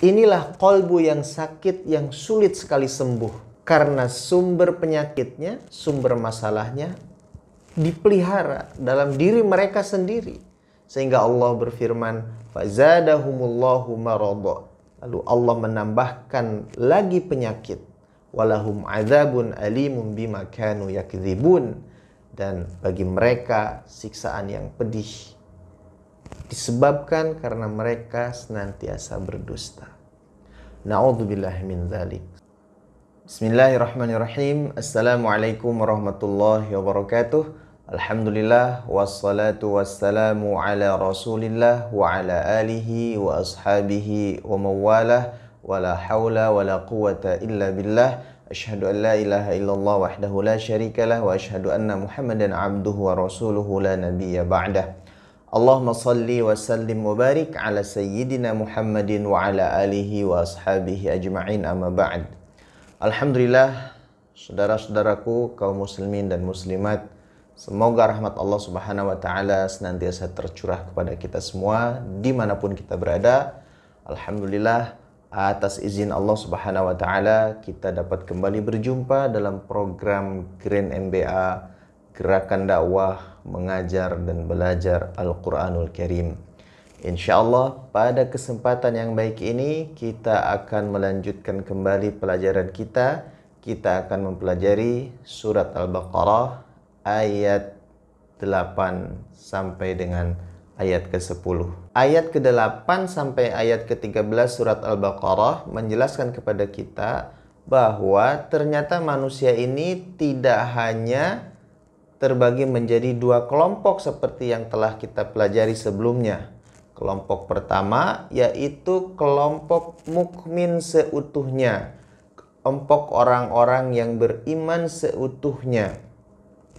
Inilah qalbu yang sakit, yang sulit sekali sembuh. Karena sumber penyakitnya, sumber masalahnya dipelihara dalam diri mereka sendiri. Sehingga Allah berfirman, fazadahumullahu maradha. Lalu Allah menambahkan lagi penyakit. Walahum adzabun alimun bima kanu yakdzibun. Dan bagi mereka siksaan yang pedih disebabkan karena mereka senantiasa berdusta. Na'udzubillahi min dzalik. Bismillahirrahmanirrahim. Assalamualaikum warahmatullahi wabarakatuh. Alhamdulillah wassalatu wassalamu ala Rasulillah wa ala alihi wa ashabihi wa mawalah wa la hawla wa la quwata illa billah. Asyhadu an la ilaha illallah wahdahu la syarikalah wa asyhadu anna Muhammadan abduhu wa rasuluhu la nabiyya ba'dah. Allahumma salli wa sallim wa barik ala sayyidina Muhammadin wa ala alihi wa ashabihi ajma'in, amma ba'd. Alhamdulillah, saudara-saudaraku kaum muslimin dan muslimat, semoga rahmat Allah subhanahu wa ta'ala senantiasa tercurah kepada kita semua dimanapun kita berada. Alhamdulillah, atas izin Allah subhanahu wa ta'ala kita dapat kembali berjumpa dalam program Grand MBA, Gerakan Dakwah Mengajar dan Belajar Al-Quranul Karim. InsyaAllah pada kesempatan yang baik ini kita akan melanjutkan kembali pelajaran kita. Kita akan mempelajari surat Al-Baqarah ayat 8 sampai dengan ayat ke-10. Ayat ke-8 sampai ayat ke-13 surat Al-Baqarah menjelaskan kepada kita bahwa ternyata manusia ini tidak hanya terbagi menjadi dua kelompok seperti yang telah kita pelajari sebelumnya. Kelompok pertama yaitu kelompok mukmin seutuhnya, kelompok orang-orang yang beriman seutuhnya,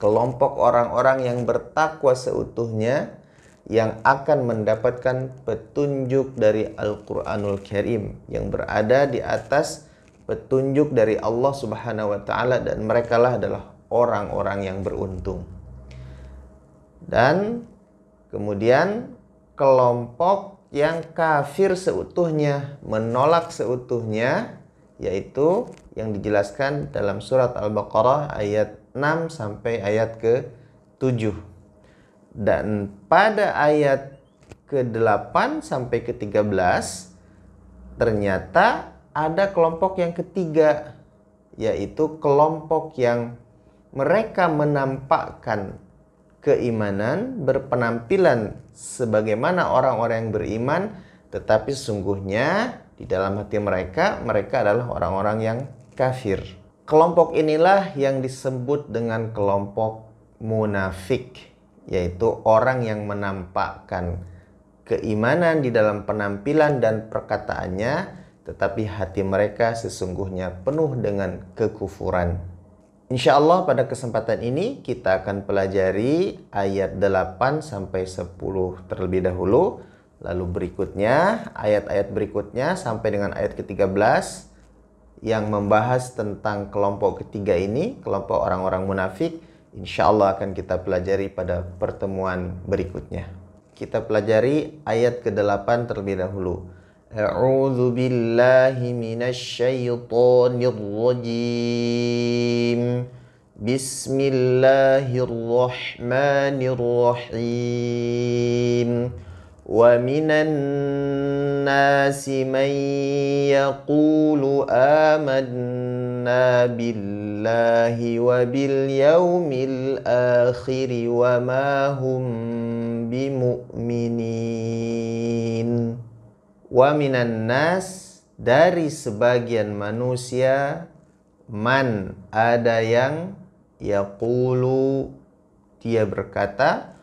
kelompok orang-orang yang bertakwa seutuhnya, yang akan mendapatkan petunjuk dari Al-Quranul Karim, yang berada di atas petunjuk dari Allah Subhanahu wa ta'ala, dan merekalah adalah orang-orang yang beruntung. Dan kemudian kelompok yang kafir seutuhnya, menolak seutuhnya, yaitu yang dijelaskan dalam surat Al-Baqarah ayat 6 sampai ayat ke-7. Dan pada ayat ke-8 sampai ke-13 ternyata ada kelompok yang ketiga, yaitu kelompok yang mereka menampakkan keimanan, berpenampilan sebagaimana orang-orang yang beriman, tetapi sesungguhnya di dalam hati mereka adalah orang-orang yang kafir. Kelompok inilah yang disebut dengan kelompok munafik, yaitu orang yang menampakkan keimanan di dalam penampilan dan perkataannya, tetapi hati mereka sesungguhnya penuh dengan kekufuran. InsyaAllah pada kesempatan ini kita akan pelajari ayat 8 sampai 10 terlebih dahulu. Lalu berikutnya, ayat-ayat berikutnya sampai dengan ayat ke-13 yang membahas tentang kelompok ketiga ini, kelompok orang-orang munafik, InsyaAllah akan kita pelajari pada pertemuan berikutnya. Kita pelajari ayat ke-8 terlebih dahulu. A'udzu billahi minasyaitonir rajim. Bismillahirrahmanirrahim. Wa minan nasi man yaqulu amanna billahi wa bil yaumil akhir wa ma hum bimu'minin. Wa minan nas, dari sebagian manusia, man, ada yang yaqulu, dia berkata,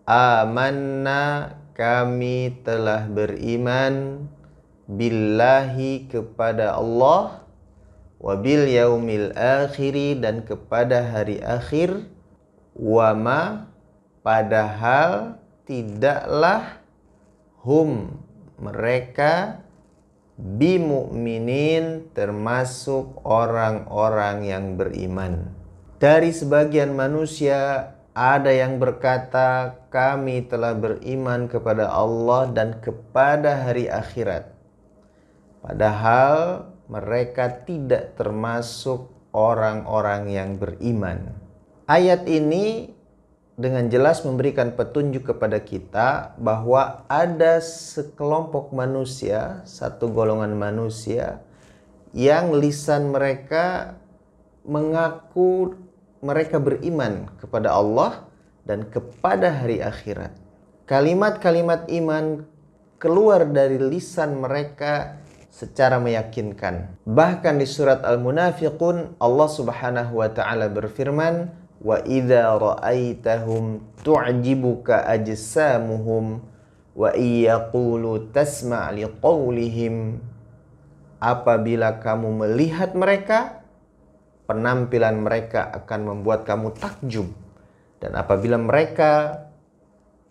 amanna, kami telah beriman, billahi, kepada Allah, wabil yaumil akhiri, dan kepada hari akhir, wama, padahal tidaklah, hum, mereka, bimu'minin, termasuk orang-orang yang beriman. Dari sebagian manusia ada yang berkata, kami telah beriman kepada Allah dan kepada hari akhirat. Padahal mereka tidak termasuk orang-orang yang beriman. Ayat ini dengan jelas memberikan petunjuk kepada kita bahwa ada sekelompok manusia, satu golongan manusia yang lisan mereka mengaku mereka beriman kepada Allah dan kepada hari akhirat. Kalimat-kalimat iman keluar dari lisan mereka secara meyakinkan. Bahkan di surat Al-Munafiqun Allah Subhanahu wa taala berfirman, "Wa idza ra'aitahum tu'jibuka ajsamuhum wa iyaqulu tasma' liqaulihim." Apabila kamu melihat mereka, penampilan mereka akan membuat kamu takjub. Dan apabila mereka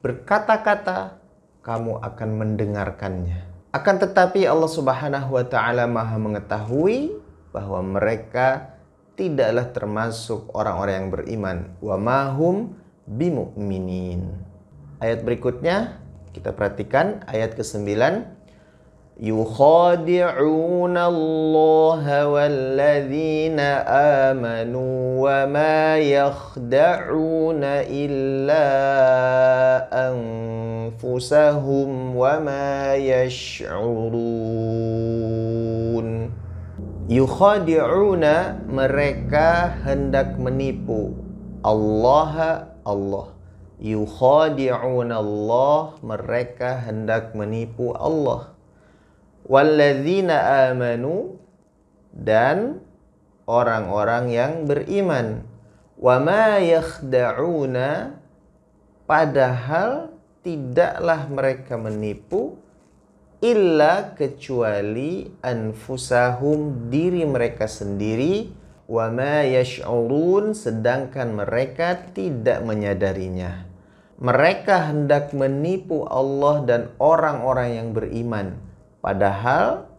berkata-kata, kamu akan mendengarkannya. Akan tetapi Allah Subhanahu wa taala Maha mengetahui bahwa mereka tidaklah termasuk orang-orang yang beriman. Wa mahum bimu'minin. Ayat berikutnya kita perhatikan ayat ke-9. يُخَادِعُونَ اللَّهَ وَالَّذِينَ آمَنُوا وَمَا يَخْدَعُونَ إِلَّا أَنفُسَهُمْ وَمَا يَشْعُرُونَ. Yukhadi'una, mereka hendak menipu Allah. Yukhadi'una Allah, mereka hendak menipu Allah. Walladzina amanu, dan orang-orang yang beriman. Wa ma yakhda'una, padahal tidaklah mereka menipu illa kecuali anfusahum, diri mereka sendiri. Wa ma yash'urun, sedangkan mereka tidak menyadarinya. Mereka hendak menipu Allah dan orang-orang yang beriman. Padahal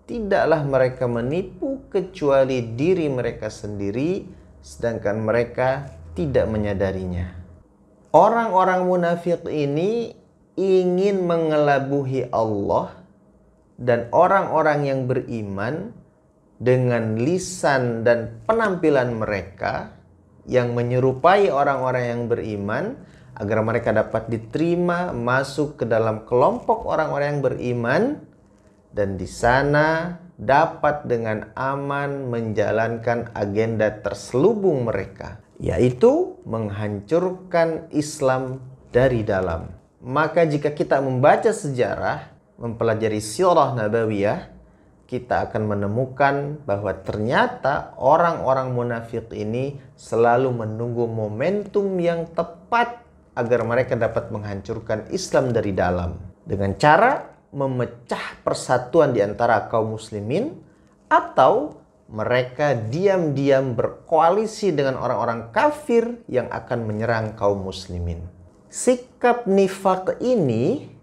tidaklah mereka menipu kecuali diri mereka sendiri, sedangkan mereka tidak menyadarinya. Orang-orang munafik ini ingin mengelabuhi Allah dan orang-orang yang beriman dengan lisan dan penampilan mereka yang menyerupai orang-orang yang beriman, agar mereka dapat diterima masuk ke dalam kelompok orang-orang yang beriman, dan di sana dapat dengan aman menjalankan agenda terselubung mereka, yaitu menghancurkan Islam dari dalam. Maka jika kita membaca sejarah, mempelajari sirah nabawiyah, kita akan menemukan bahwa ternyata orang-orang munafik ini selalu menunggu momentum yang tepat agar mereka dapat menghancurkan Islam dari dalam dengan cara memecah persatuan di antara kaum muslimin, atau mereka diam-diam berkoalisi dengan orang-orang kafir yang akan menyerang kaum muslimin. Sikap nifaq ini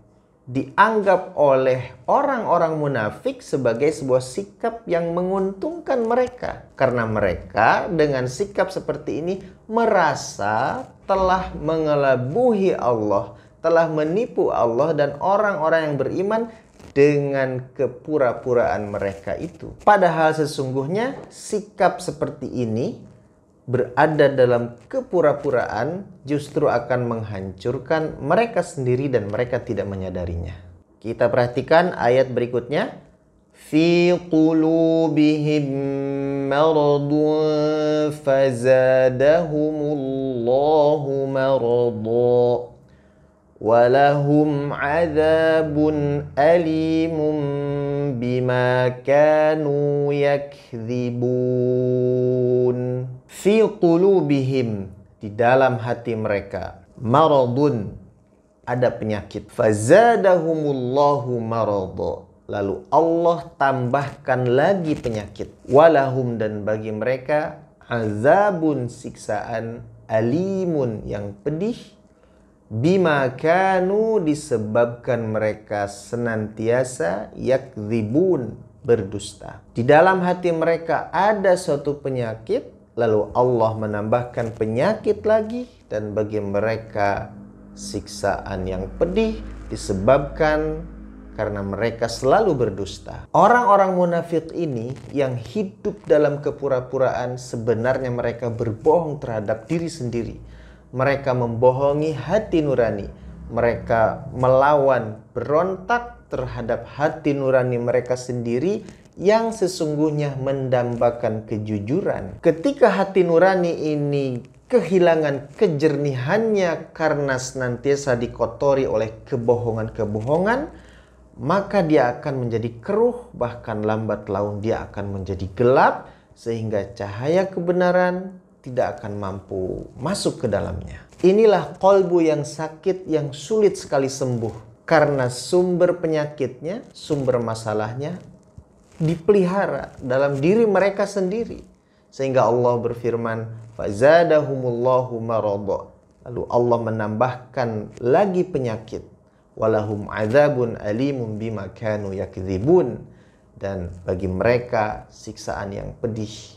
dianggap oleh orang-orang munafik sebagai sebuah sikap yang menguntungkan mereka, karena mereka dengan sikap seperti ini merasa telah mengelabuhi Allah, telah menipu Allah dan orang-orang yang beriman dengan kepura-puraan mereka itu. Padahal sesungguhnya sikap seperti ini berada dalam kepura-puraan justru akan menghancurkan mereka sendiri dan mereka tidak menyadarinya. Kita perhatikan ayat berikutnya. Fi qulubihim maradun fazadahumullahu marada walahum adzabun alimun bima kanu yakdzibun. Fi qulubihim, di dalam hati mereka, maradun, ada penyakit. Fazadahumullahu marada, lalu Allah tambahkan lagi penyakit. Walahum, dan bagi mereka, azabun, siksaan, alimun, yang pedih, bima kanu, disebabkan mereka senantiasa yakdzibun, berdusta. Di dalam hati mereka ada suatu penyakit, lalu Allah menambahkan penyakit lagi, dan bagi mereka siksaan yang pedih disebabkan karena mereka selalu berdusta. Orang-orang munafik ini yang hidup dalam kepura-puraan, sebenarnya mereka berbohong terhadap diri sendiri. Mereka membohongi hati nurani. Mereka melawan, berontak terhadap hati nurani mereka sendiri yang sesungguhnya mendambakan kejujuran. Ketika hati nurani ini kehilangan kejernihannya karena senantiasa dikotori oleh kebohongan-kebohongan, maka dia akan menjadi keruh, bahkan lambat laun dia akan menjadi gelap, sehingga cahaya kebenaran tidak akan mampu masuk ke dalamnya. Inilah qalbu yang sakit, yang sulit sekali sembuh, karena sumber penyakitnya, sumber masalahnya dipelihara dalam diri mereka sendiri. Sehingga Allah berfirman, fazadahumullahu maradha. Lalu Allah menambahkan lagi penyakit. Walahum adzabun alimun bima kanu yakdzibun. Dan bagi mereka siksaan yang pedih,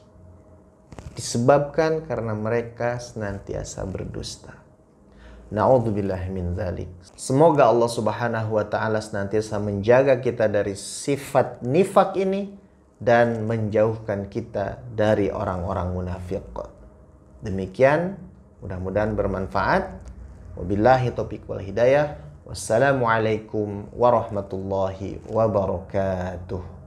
disebabkan karena mereka senantiasa berdusta. Na'udzubillahi min dzalik. Semoga Allah Subhanahu wa taala senantiasa menjaga kita dari sifat nifak ini dan menjauhkan kita dari orang-orang munafik. Demikian, mudah-mudahan bermanfaat. Wabillahi taufiq wal hidayah. Wassalamualaikum warahmatullahi wabarakatuh.